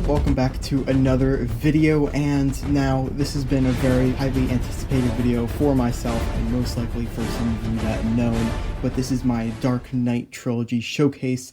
welcome back to another video, and now this has been a very highly anticipated video for myself and most likely for some of you that know, but this is my Dark Knight Trilogy showcase,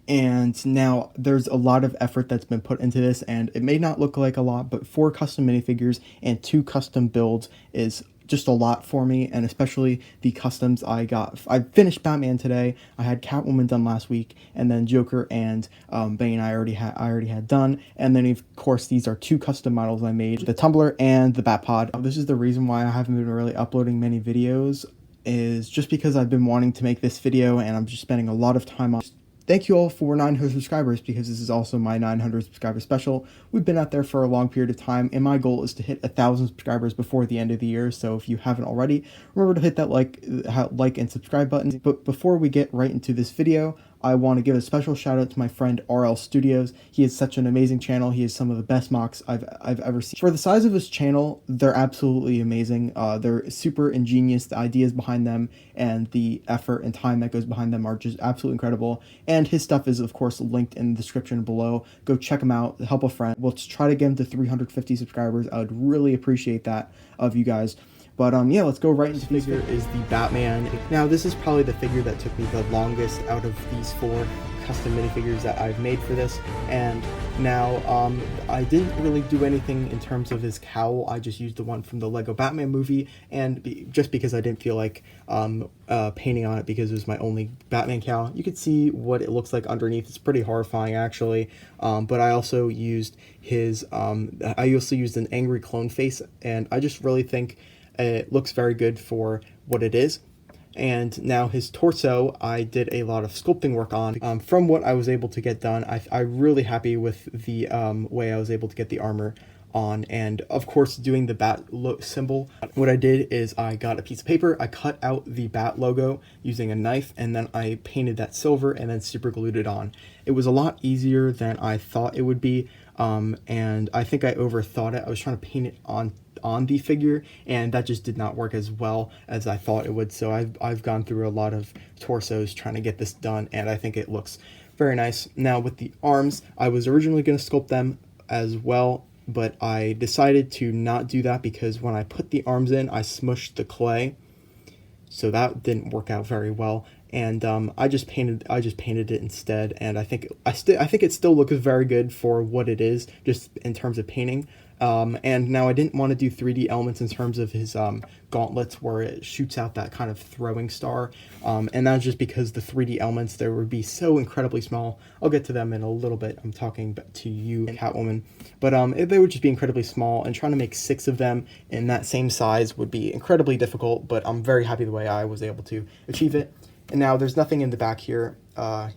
and now there's a lot of effort that's been put into this, and it may not look like a lot, but 4 custom minifigures and 2 custom builds is just a lot for me, and especially the customs I got. I finished Batman today. I had Catwoman done last week, and then Joker and Bane I already had done, and then of course these are 2 custom models I made, the Tumbler and the Batpod. This is the reason why I haven't been really uploading many videos, is just because I've been wanting to make this video and I'm just spending a lot of time on. Thank you all for 900 subscribers, because this is also my 900 subscriber special. We've been out there for a long period of time, and my goal is to hit 1,000 subscribers before the end of the year. So if you haven't already, remember to hit that like and subscribe button. But before we get right into this video, I want to give a special shout out to my friend RL Studios. He has such an amazing channel. He has some of the best Mocs I've ever seen. For the size of his channel, they're absolutely amazing. They're super ingenious. The ideas behind them and the effort and time that goes behind them are just absolutely incredible. And his stuff is, of course, linked in the description below. Go check him out. Help a friend. We'll try to get him to 350 subscribers. I would really appreciate that of you guys. But yeah, let's go right into this figure. Is the Batman. Now this is probably the figure that took me the longest out of these 4 custom minifigures that I've made for this, and now I didn't really do anything in terms of his cowl. I just used the one from the Lego Batman movie, and just because I didn't feel like painting on it because it was my only Batman cowl. You could see what it looks like underneath. It's pretty horrifying actually, but I also used his I also used an angry clone face, and I just really think it looks very good for what it is. And now his torso, I did a lot of sculpting work on. From what I was able to get done, I'm really happy with the way I was able to get the armor on, and of course doing the bat symbol. What I did is I got a piece of paper, I cut out the bat logo using a knife, and then I painted that silver and then super glued it on. It was a lot easier than I thought it would be, and I think I overthought it. I was trying to paint it on the figure, and that just did not work as well as I thought it would. So I've gone through a lot of torsos trying to get this done, and I think it looks very nice. Now with the arms, I was originally going to sculpt them as well, but I decided to not do that because when I put the arms in, I smushed the clay, so that didn't work out very well. And I just painted it instead, and I think it still looks very good for what it is, just in terms of painting. And now I didn't want to do 3D elements in terms of his gauntlets where it shoots out that kind of throwing star, and that's just because the 3D elements there would be so incredibly small. I'll get to them in a little bit. I'm talking to you and Catwoman, but they would just be incredibly small, and trying to make 6 of them in that same size would be incredibly difficult, but I'm very happy the way I was able to achieve it. And now there's nothing in the back here. I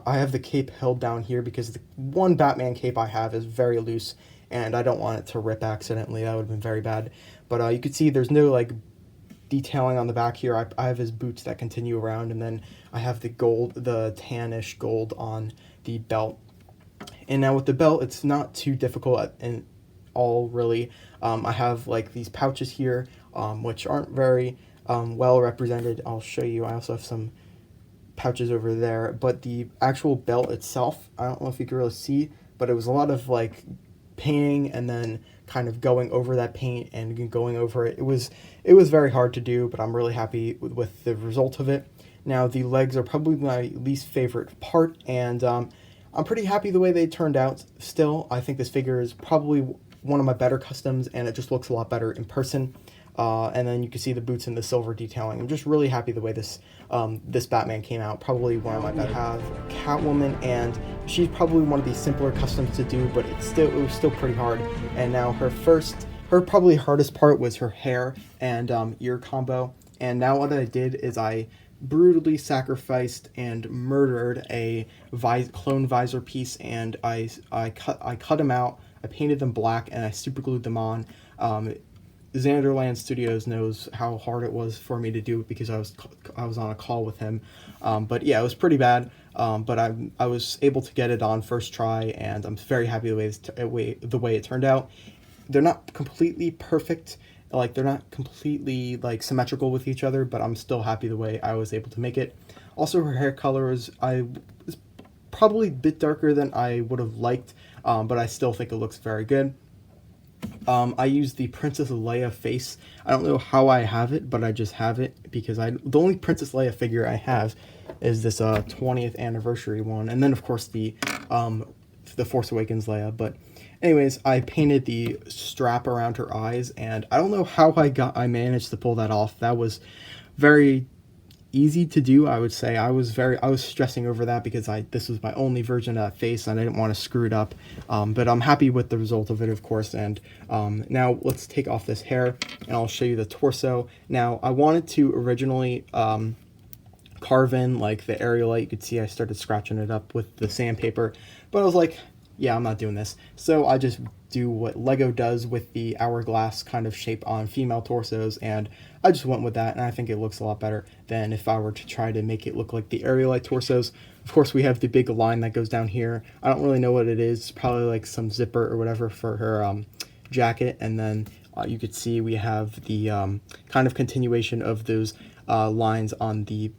have the cape held down here because the one Batman cape I have is very loose, and I don't want it to rip accidentally. That would have been very bad. But you can see there's no like detailing on the back here. I have his boots that continue around, and then I have the gold, the tannish gold on the belt. And now with the belt, it's not too difficult in all really. I have like these pouches here, which aren't very well represented. I'll show you. I also have some pouches over there, but the actual belt itself, I don't know if you can really see, but it was a lot of like painting and then kind of going over that paint and going over it. It was very hard to do, but I'm really happy with the result of it. Now the legs are probably my least favorite part, and I'm pretty happy the way they turned out. Still, I think this figure is probably one of my better customs, and it just looks a lot better in person. And then you can see the boots and the silver detailing. I'm just really happy the way this Batman came out. Probably one of my better. I have Catwoman, and she's probably one of the simpler customs to do, but it was still pretty hard. And now her probably hardest part was her hair and ear combo. And now what I did is I brutally sacrificed and murdered a clone visor piece, and I cut them out. I painted them black, and I super glued them on. Xanderland Studios knows how hard it was for me to do it because I was on a call with him, but yeah, it was pretty bad, but I was able to get it on first try, and I'm very happy the way it turned out. They're not completely perfect, like they're not completely like symmetrical with each other, but I'm still happy the way I was able to make it. Also, her hair color was probably a bit darker than I would have liked. but I still think it looks very good. I use the Princess Leia face. I don't know how I have it, but I just have it because the only Princess Leia figure I have is this 20th anniversary one, and then of course the Force Awakens Leia. But anyways, I painted the strap around her eyes, and I don't know how I managed to pull that off. That was very easy to do, I would say. I was stressing over that because this was my only version of that face and I didn't want to screw it up, but I'm happy with the result of it, of course. And now let's take off this hair and I'll show you the torso. Now I wanted to originally carve in like the areolite. You could see I started scratching it up with the sandpaper, but I was like, yeah, I'm not doing this. So I just do what Lego does with the hourglass kind of shape on female torsos, and I just went with that, and I think it looks a lot better than if I were to try to make it look like the areolite torsos. Of course, we have the big line that goes down here. I don't really know what it is. It's probably like some zipper or whatever for her jacket, and then you could see we have the kind of continuation of those lines on the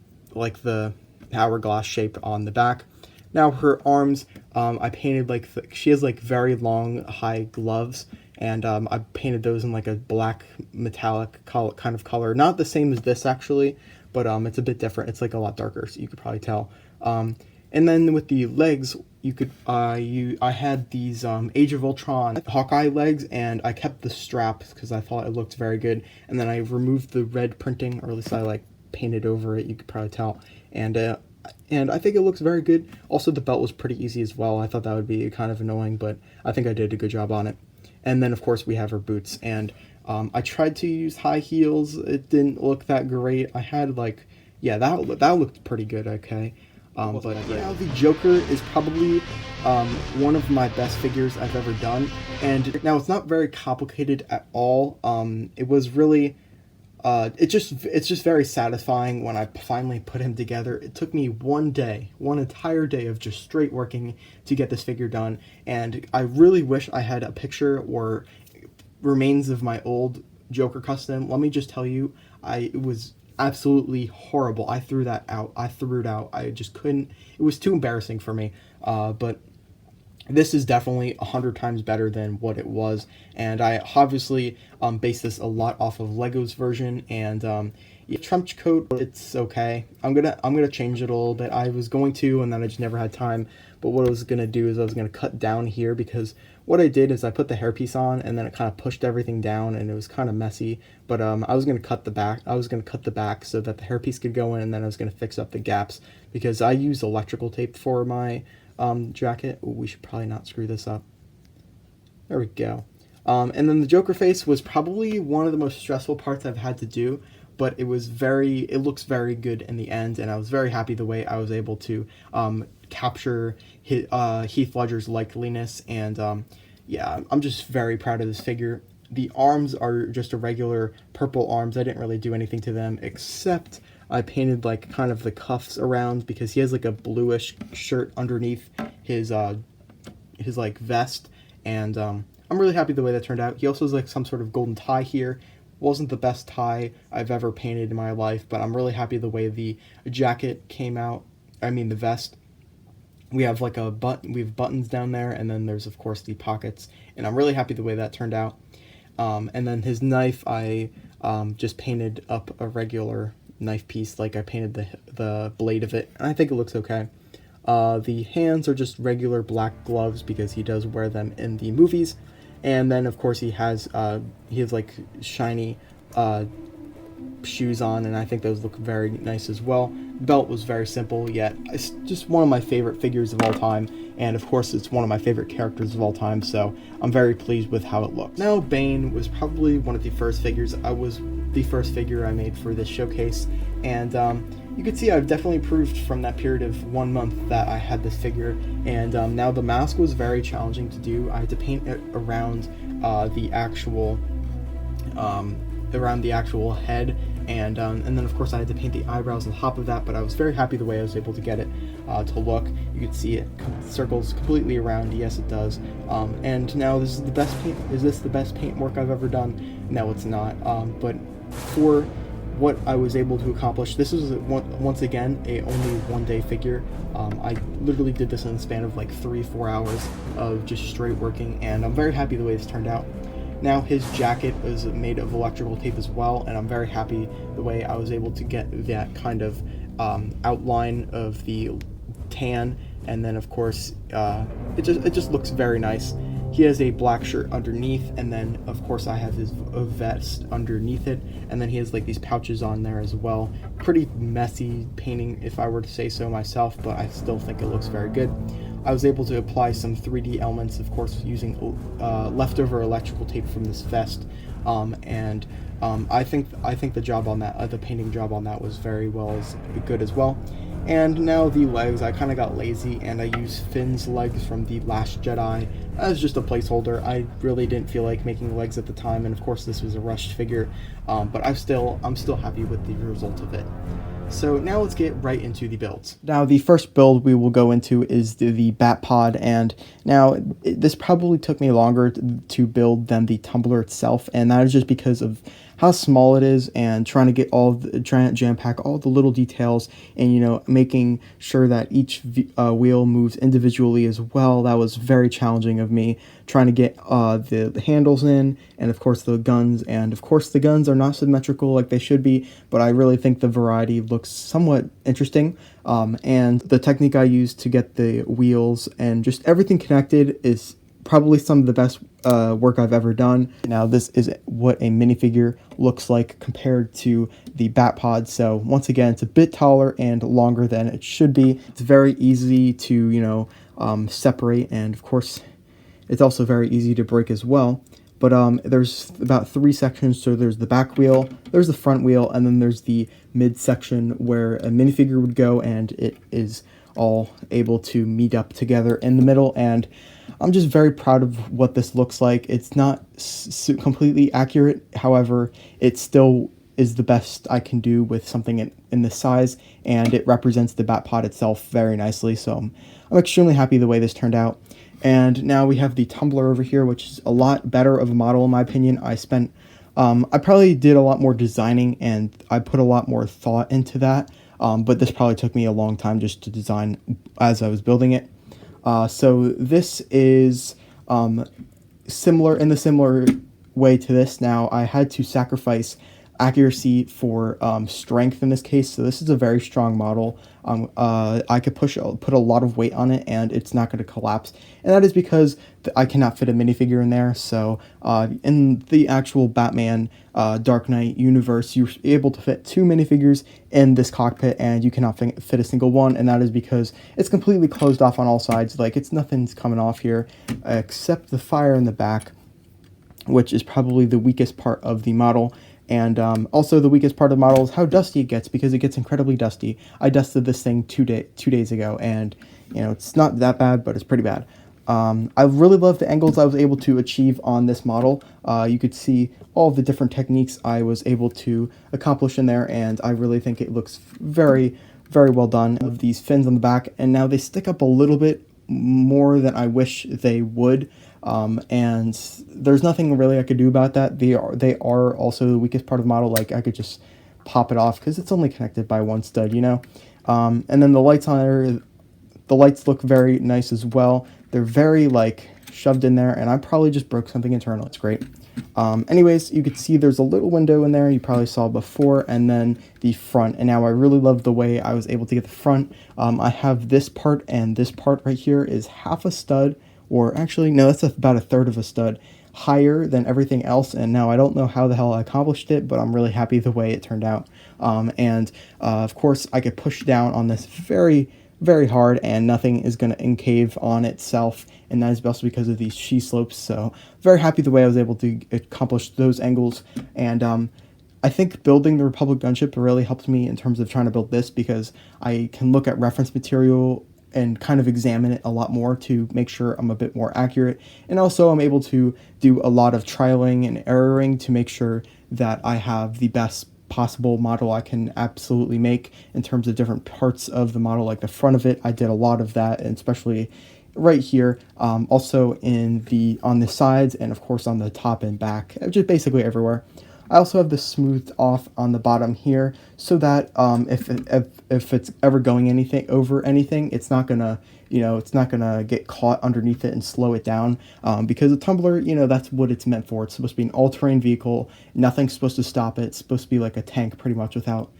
hourglass shape on the back. Now her arms, I painted she has like very long high gloves, and I painted those in like a black metallic kind of color. Not the same as this actually, but it's a bit different. It's like a lot darker, so you could probably tell. And then with the legs, you could I had these Age of Ultron Hawkeye legs, and I kept the straps because I thought it looked very good. And then I removed the red printing, or at least I like painted over it. You could probably tell, and I think it looks very good. Also, the belt was pretty easy as well. I thought that would be kind of annoying, but I think I did a good job on it. And then, of course, we have her boots. And I tried to use high heels. It didn't look that great. I had, that looked pretty good, okay. But yeah, the Joker is probably one of my best figures I've ever done. And now, it's not very complicated at all. It was really... it's just very satisfying when I finally put him together. It took me one entire day of just straight working to get this figure done, and I really wish I had a picture or remains of my old Joker custom. Let me just tell you, it was absolutely horrible. I threw that out. I threw it out. I just couldn't. It was too embarrassing for me. But this is definitely 100 times better than what it was, and I obviously base this a lot off of Lego's version. And trench coat, it's okay. I'm gonna change it a little bit. I was going to, and then I just never had time. But what I was gonna do is I was gonna cut down here, because what I did is I put the hairpiece on, and then it kind of pushed everything down, and it was kind of messy. But I was gonna cut the back. I was gonna cut the back so that the hairpiece could go in, and then I was gonna fix up the gaps, because I use electrical tape for my jacket. Ooh, we should probably not screw this up. There we go. And then the Joker face was probably one of the most stressful parts I've had to do, but it looks very good in the end, and I was very happy the way I was able to capture Heath Ledger's likeliness, and yeah, I'm just very proud of this figure. The arms are just a regular purple arms. I didn't really do anything to them, except I painted like kind of the cuffs around, because he has like a bluish shirt underneath his like vest, and I'm really happy the way that turned out. He also has like some sort of golden tie here. Wasn't the best tie I've ever painted in my life, but I'm really happy the way the jacket came out. I mean the vest. We have like we have buttons down there, and then there's of course the pockets, and I'm really happy the way that turned out. And then his knife, I just painted up a regular knife piece, like I painted the blade of it, and I think it looks okay. The hands are just regular black gloves, because he does wear them in the movies. And then of course he has like shiny shoes on, and I think those look very nice as well. Belt was very simple, yet it's just one of my favorite figures of all time, and of course it's one of my favorite characters of all time, so I'm very pleased with how it looks. Now, Bane was probably one of the first figures. The first figure I made for this showcase, and you can see I've definitely improved from that period of 1 month that I had this figure. And now the mask was very challenging to do. I had to paint it around the actual head, and then of course I had to paint the eyebrows on top of that, but I was very happy the way I was able to get it to look. You can see it circles completely around. Yes, it does. And now this is the best paint. Is this the best paint work I've ever done? No, it's not. But for what I was able to accomplish. This is once again a only 1 day figure. I literally did this in the span of like 3-4 hours of just straight working, and I'm very happy the way this turned out. Now his jacket is made of electrical tape as well, and I'm very happy the way I was able to get that kind of outline of the tan, and then of course it just looks very nice. He has a black shirt underneath, and then of course I have his vest underneath it, and then he has like these pouches on there as well. Pretty messy painting if I were to say so myself, but I still think it looks very good. I was able to apply some 3D elements, of course, using leftover electrical tape from this vest, and I think the job on that, the painting job on that, was very good as well. And now the legs, I kind of got lazy and I used Finn's legs from The Last Jedi as just a placeholder. I really didn't feel like making legs at the time, and of course this was a rushed figure, but I'm still happy with the result of it. So now let's get right into the builds. Now the first build we will go into is the Bat Pod, and now this probably took me longer to build than the tumbler itself, and that is just because of how small it is and trying to jam pack all the little details, and making sure that each wheel moves individually as well. That was very challenging of me, trying to get the handles in, and of course the guns, and of course the guns are not symmetrical like they should be, but I really think the variety looks somewhat interesting. And the technique I used to get the wheels and just everything connected is probably some of the best work I've ever done. Now this is what a minifigure looks like compared to the Bat Pod. So once again, it's a bit taller and longer than it should be. It's very easy to separate, and of course it's also very easy to break as well. But there's about 3 sections. So there's the back wheel, there's the front wheel, and then there's the mid section where a minifigure would go, and it is all able to meet up together in the middle. And I'm just very proud of what this looks like. It's not completely accurate, however, it still is the best I can do with something in this size, and it represents the Bat Pod itself very nicely. So I'm extremely happy the way this turned out. And now we have the tumbler over here, which is a lot better of a model in my opinion. I probably did a lot more designing, and I put a lot more thought into that, but this probably took me a long time just to design as I was building it. So this is similar way to this. Now I had to sacrifice accuracy for strength in this case, so this is a very strong model. I could put a lot of weight on it and it's not going to collapse, and that is because I cannot fit a minifigure in there. So in the actual Batman Dark Knight universe, you're able to fit 2 minifigures in this cockpit, and you cannot fit a single one, and that is because it's completely closed off on all sides. Like, nothing's coming off here except the fire in the back, which is probably the weakest part of the model. And also the weakest part of the model is how dusty it gets, because it gets incredibly dusty. I dusted this thing 2 days ago, and it's not that bad, but it's pretty bad. I really love the angles I was able to achieve on this model. You could see all of the different techniques I was able to accomplish in there, and I really think it looks very, very well done. Of these fins on the back, and now they stick up a little bit more than I wish they would. And there's nothing really I could do about that. They are also the weakest part of the model. Like, I could just pop it off because it's only connected by 1 stud, and then the lights on there, the lights look very nice as well. They're very shoved in there, and I probably just broke something internal. It's great. Anyways, you could see there's a little window in there you probably saw before, and then the front. And now I really love the way I was able to get the front. I have this part, and this part right here is half a stud, or actually, no, that's about a third of a stud higher than everything else. And now I don't know how the hell I accomplished it, but I'm really happy the way it turned out. Of course, I could push down on this very, very hard, and nothing is going to concave on itself, and that is also because of these sheet slopes. So very happy the way I was able to accomplish those angles. And I think building the Republic gunship really helped me in terms of trying to build this, because I can look at reference material and kind of examine it a lot more to make sure I'm a bit more accurate. And also I'm able to do a lot of trialing and erroring to make sure that I have the best possible model I can absolutely make in terms of different parts of the model. Like the front of it, I did a lot of that, and especially right here, also on the sides, and of course on the top and back, just basically everywhere. I also have this smoothed off on the bottom here so that if it's ever going over anything, it's not gonna, it's not gonna get caught underneath it and slow it down, because a tumbler, that's what it's meant for. It's supposed to be an all-terrain vehicle. Nothing's supposed to stop it. It's supposed to be like a tank pretty much without,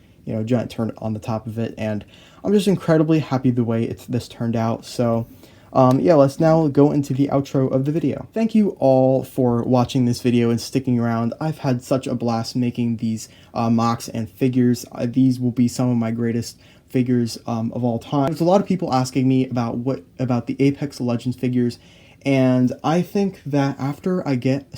giant turret on the top of it. And I'm just incredibly happy the way this turned out. So yeah, let's now go into the outro of the video. Thank you all for watching this video and sticking around. I've had such a blast making these Mocs and figures. These will be some of my greatest figures of all time. There's a lot of people asking me about the Apex Legends figures, and I think that after I get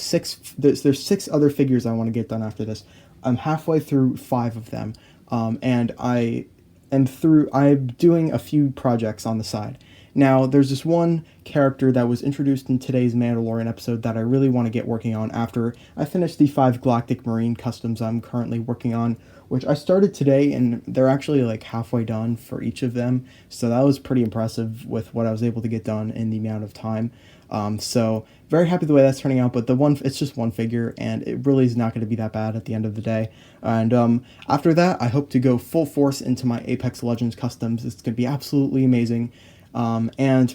there's 6 other figures I want to get done after this. I'm halfway through 5 of them, and I'm doing a few projects on the side. Now, there's this one character that was introduced in today's Mandalorian episode that I really want to get working on after I finish the 5 Galactic Marine customs I'm currently working on, which I started today, and they're actually like halfway done for each of them. So that was pretty impressive with what I was able to get done in the amount of time. So very happy the way that's turning out, but it's just one figure, and it really is not going to be that bad at the end of the day. And after that, I hope to go full force into my Apex Legends customs. It's going to be absolutely amazing. And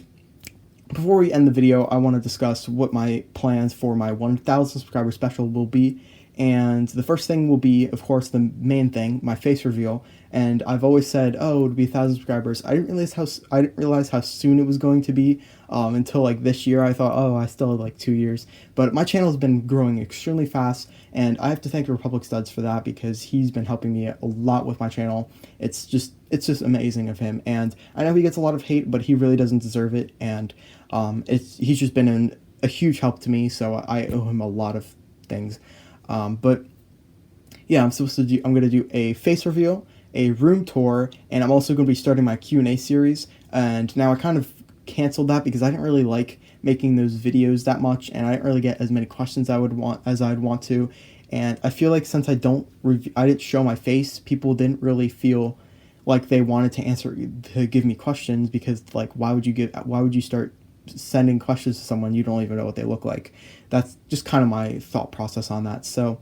before we end the video, I want to discuss what my plans for my 1,000 subscriber special will be. And the first thing will be, of course, the main thing, my face reveal. And I've always said, oh, it would be 1,000 subscribers. I didn't realize how soon it was going to be until like this year. I thought, oh, I still have like 2 years. But my channel has been growing extremely fast, and I have to thank Republic Studs for that, because he's been helping me a lot with my channel. It's just amazing of him. And I know he gets a lot of hate, but he really doesn't deserve it. And he's just been a huge help to me, so I owe him a lot of things. But yeah, I'm going to do a face reveal, a room tour, and I'm also going to be starting my Q&A series. And now I kind of canceled that because I didn't really like making those videos that much, and I didn't really get as many questions as I'd want to. And I feel like since I didn't show my face, people didn't really feel like they wanted to give me questions, because like why would you start sending questions to someone you don't even know what they look like? That's just kind of my thought process on that. So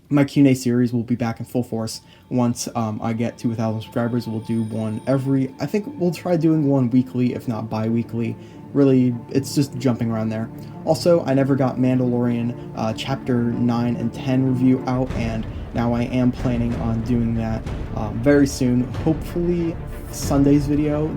my Q&A series will be back in full force once I get to 1,000 subscribers. We'll do one I think we'll try doing one weekly, if not bi-weekly. Really, it's just jumping around there. Also, I never got Mandalorian Chapter 9 and 10 review out, and now I am planning on doing that very soon. Hopefully Sunday's video,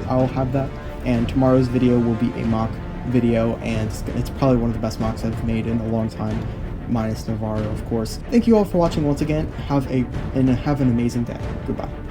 I'll have that, and tomorrow's video will be a mock video, and it's probably one of the best mocks I've made in a long time, minus Navarro, of course. Thank you all for watching once again. Have an amazing day. Goodbye.